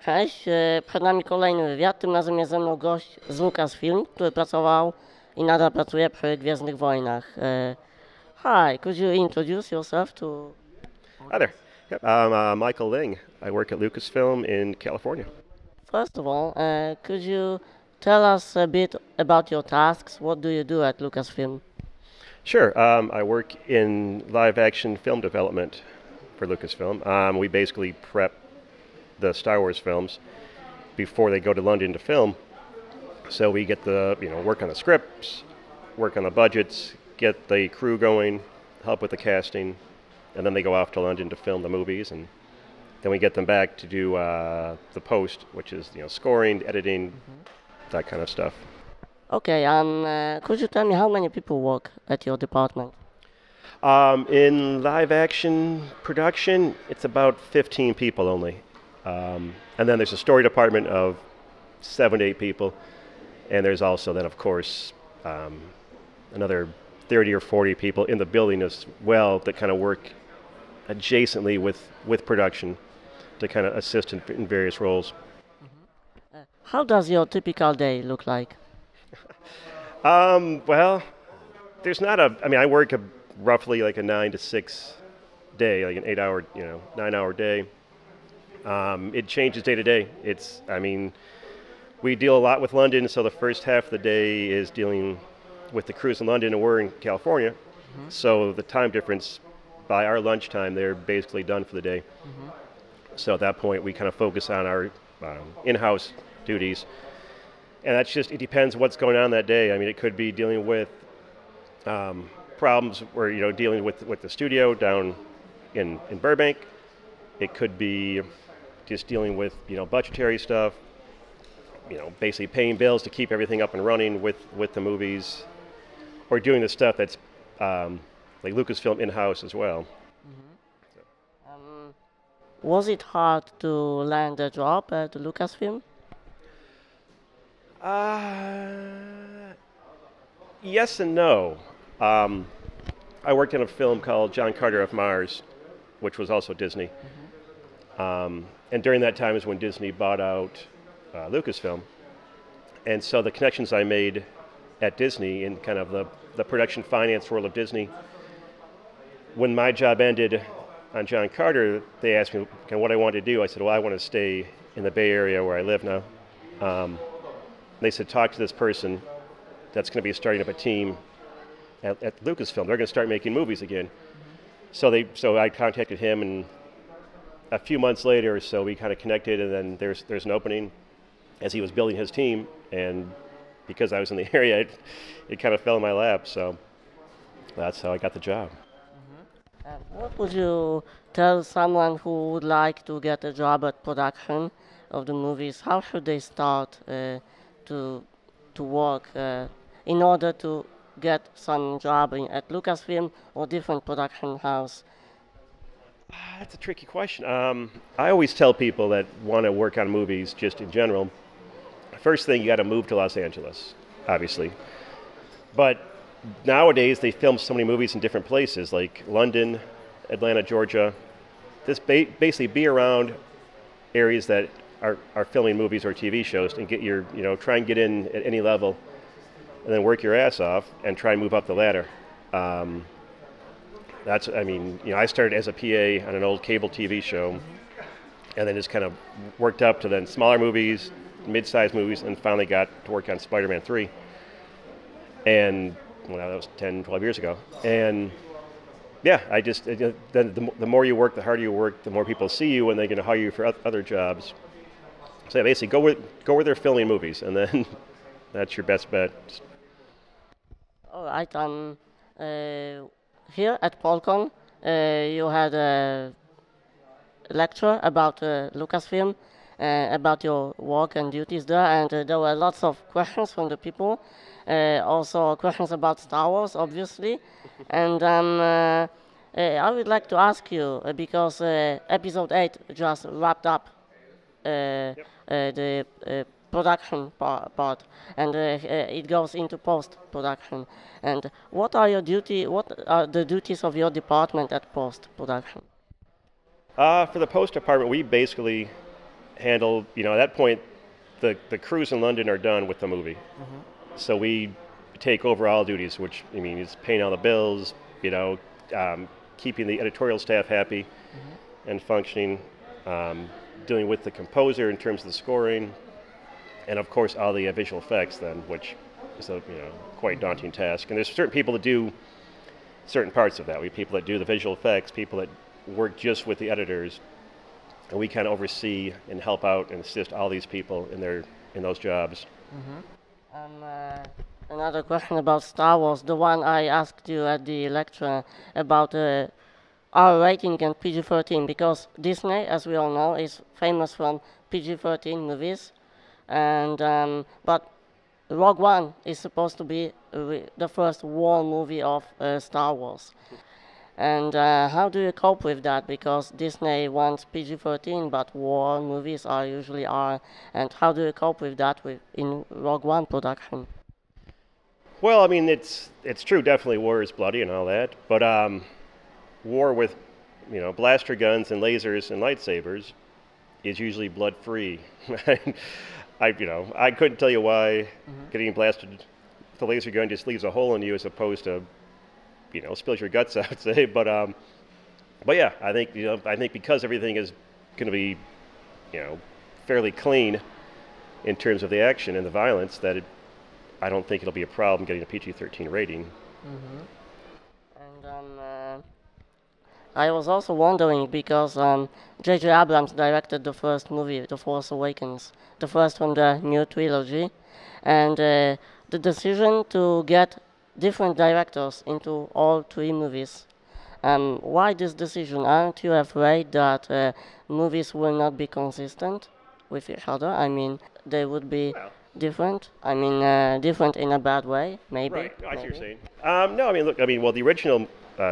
Cześć, przed nami kolejny wywiad, tym razem jest ze mną gość z Lucasfilm, który pracował i nadal pracuje przy Gwiezdnych Wojnach. Hi, could you introduce yourself to... Hi there. Yep, I'm Michael Ling. I work at Lucasfilm in California. First of all, could you tell us a bit about your tasks? What do you do at Lucasfilm? Sure. I work in live-action film development for Lucasfilm. We basically prep the Star Wars films before they go to London to film. So we get work on the scripts, work on the budgets, get the crew going, help with the casting, and then they go off to London to film the movies, and then we get them back to do the post, which is scoring, editing, that kind of stuff. Okay, could you tell me how many people work at your department? In live-action production, it's about 15 people only. And then there's a story department of 7 to 8 people, and there's also then, of course, another 30 or 40 people in the building as well that kind of work adjacently with production to kind of assist in various roles. How does your typical day look like? Well, there's not I work roughly like a 9 to 6 day, like an 8-hour, 9-hour day. It changes day to day. We deal a lot with London, so the first half of the day is dealing with the crews in London, and we're in California. Mm-hmm. So the time difference, by our lunchtime, they're basically done for the day. Mm-hmm. So at that point, we kind of focus on our in-house duties. And it depends what's going on that day. It could be dealing with problems where, dealing with the studio down in Burbank. It could be just dealing with, budgetary stuff, basically paying bills to keep everything up and running with the movies, or doing the stuff that's like Lucasfilm in-house as well. Mm-hmm. Was it hard to land a job at Lucasfilm? Yes and no. I worked in a film called John Carter of Mars, which was also Disney. Mm-hmm. And during that time is when Disney bought out Lucasfilm. And so the connections I made at Disney in kind of the production finance world of Disney, when my job ended on John Carter, they asked me kind of what I wanted to do. I said, well, I want to stay in the Bay Area where I live now. They said, talk to this person that's going to be starting up a team at Lucasfilm. They're going to start making movies again. Mm-hmm. So I contacted him, and a few months later, so we kind of connected, and then there's an opening as he was building his team, and because I was in the area, it kind of fell in my lap, so that's how I got the job. Mm-hmm. What would you tell someone who would like to get a job at production of the movies? How should they start to work in order to get some job at Lucasfilm or different production house? That's a tricky question. I always tell people that want to work on movies, just in general, first thing, you got to move to Los Angeles, obviously. But nowadays, they film so many movies in different places, like London, Atlanta, Georgia. Just basically be around areas that are filming movies or TV shows, and get try and get in at any level, and then work your ass off and try and move up the ladder. I started as a PA on an old cable TV show, and then just kind of worked up to then smaller movies, mid-sized movies, and finally got to work on Spiderman 3. And that was 10, 12 years ago. And yeah, the more you work, the harder you work, the more people see you, and they're going to hire you for other jobs. So yeah, basically, go where they're filming movies, and then that's your best bet. All right. Here at Polcon, you had a lecture about Lucasfilm, about your work and duties there, and there were lots of questions from the people, also questions about Star Wars, obviously. And I would like to ask you, because Episode 8 just wrapped up the production part, and it goes into post-production. And what are the duties of your department at post-production? For the post department, we basically handle, at that point, the crews in London are done with the movie. So we take over all duties, which, is paying all the bills, keeping the editorial staff happy and functioning, dealing with the composer in terms of the scoring, and of course all the visual effects then, which is a quite daunting task. And there's certain people that do certain parts of that. We have people that do the visual effects, people that work just with the editors, and we kind of oversee and help out and assist all these people in those jobs. Another question about Star Wars, the one I asked you at the lecture about R rating and PG-13, because Disney, as we all know, is famous from PG-13 movies, and but Rogue One is supposed to be the first war movie of Star Wars. And how do you cope with that? Because Disney wants PG-13, but war movies are usually R. And how do you cope with that in Rogue One production? Well, it's true. Definitely, war is bloody and all that. But war with, blaster guns and lasers and lightsabers is usually blood-free. I couldn't tell you why getting blasted with a laser gun just leaves a hole in you as opposed to, spills your guts out, say. But yeah, I think because everything is going to be, fairly clean in terms of the action and the violence, that I don't think it'll be a problem getting a PG-13 rating. And I was also wondering because J.J. Abrams directed the first movie, The Force Awakens, the first from the new trilogy, and the decision to get different directors into all three movies. Why this decision? Aren't you afraid that movies will not be consistent with each other? They would be different. Different in a bad way, maybe. Right, I see what you're saying. No, look, well, the original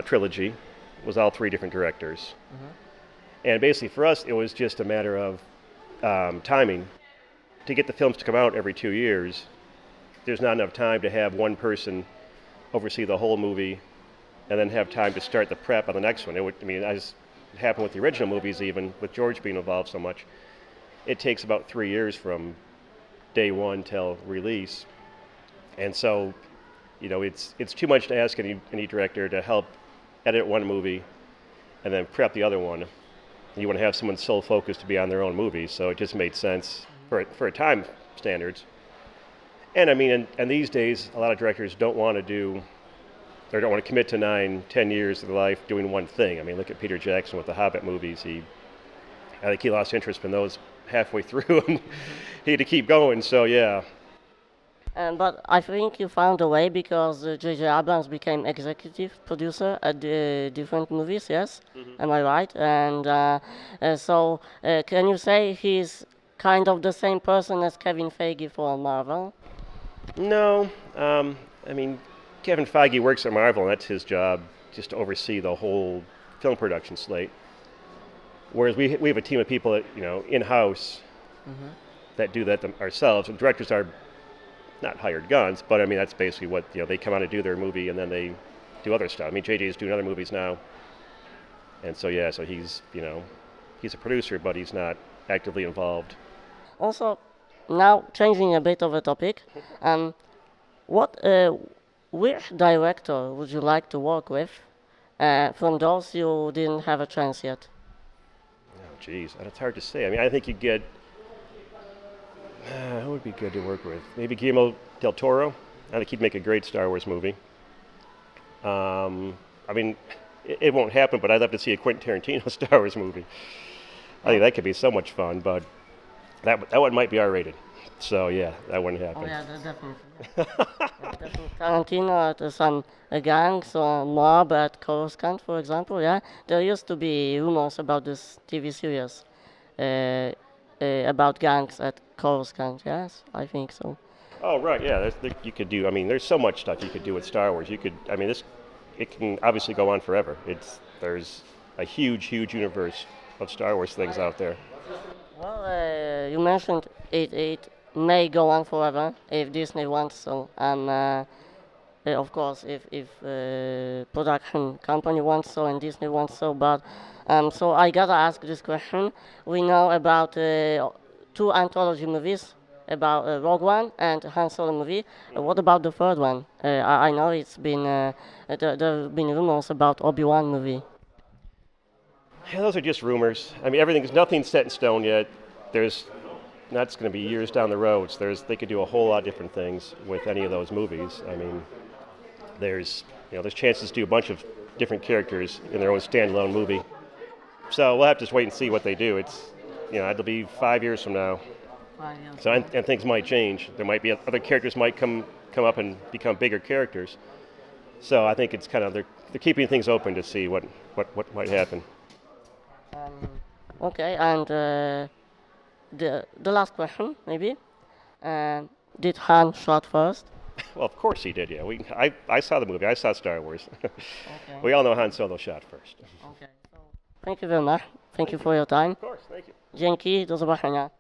trilogy was all three different directors. And basically for us, it was just a matter of timing. To get the films to come out every 2 years, there's not enough time to have one person oversee the whole movie and then have time to start the prep on the next one. As happened with the original movies, even with George being involved so much, it takes about 3 years from day one till release. And so, it's too much to ask any director to help edit one movie and then prep the other one. You want to have someone sole focused to be on their own movie, so it just made sense for time standards. And and these days, a lot of directors don't want to commit to 9-10 years of their life doing one thing. Look at Peter Jackson with the Hobbit movies. I think he lost interest in those halfway through, and he had to keep going. So yeah. But I think you found a way because J.J. Abrams became executive producer at the different movies. Yes, am I right? And so, can you say he's kind of the same person as Kevin Feige for Marvel? No, Kevin Feige works at Marvel, and that's his job, just to oversee the whole film production slate. Whereas we have a team of people that in-house that do that ourselves. And directors are not hired guns, but that's basically what they come out to do their movie, and then they do other stuff. JJ is doing other movies now, and so yeah, so he's he's a producer, but he's not actively involved. Also, now changing a bit of the topic, which director would you like to work with from those you didn't have a chance yet? Oh, geez, that's hard to say. I think you'd get. Who would be good to work with? Maybe Guillermo del Toro. I think he'd make a great Star Wars movie. It won't happen, but I'd love to see a Quentin Tarantino Star Wars movie. I think that could be so much fun, but that one might be R-rated. So yeah, that wouldn't happen. Oh yeah, definitely. Tarantino at some gangs or mob at Coruscant, for example. Yeah, there used to be rumors about this TV series about gangs at Coruscant. Yes, I think so. Oh right, yeah. You could do. There's so much stuff you could do with Star Wars. You could. It can obviously go on forever. There's a huge universe of Star Wars things out there. Well, you mentioned may go on forever if Disney wants so, and of course if production company wants so and Disney wants so. But so I gotta ask this question. We know about two anthology movies about Rogue One and Han Solo movie. What about the third one? I know it's been there have been rumors about Obi-Wan movie. Yeah, those are just rumors. I mean, nothing's set in stone yet. That's going to be years down the road. So they could do a whole lot of different things with any of those movies. I mean, there's chances to do a bunch of different characters in their own standalone movie. So we'll have to just wait and see what they do. It'll be 5 years from now. So and things might change. There might be other characters might come up and become bigger characters. So I think it's kind of they're keeping things open to see what might happen. Okay, and the last question maybe. Did Han shot first? Well, of course he did. Yeah, I saw the movie. I saw Star Wars. Okay. We all know Han Solo shot first. Okay. So, thank you very much. Thank you for your time. Of course, thank you. Dzięki, do zobaczenia.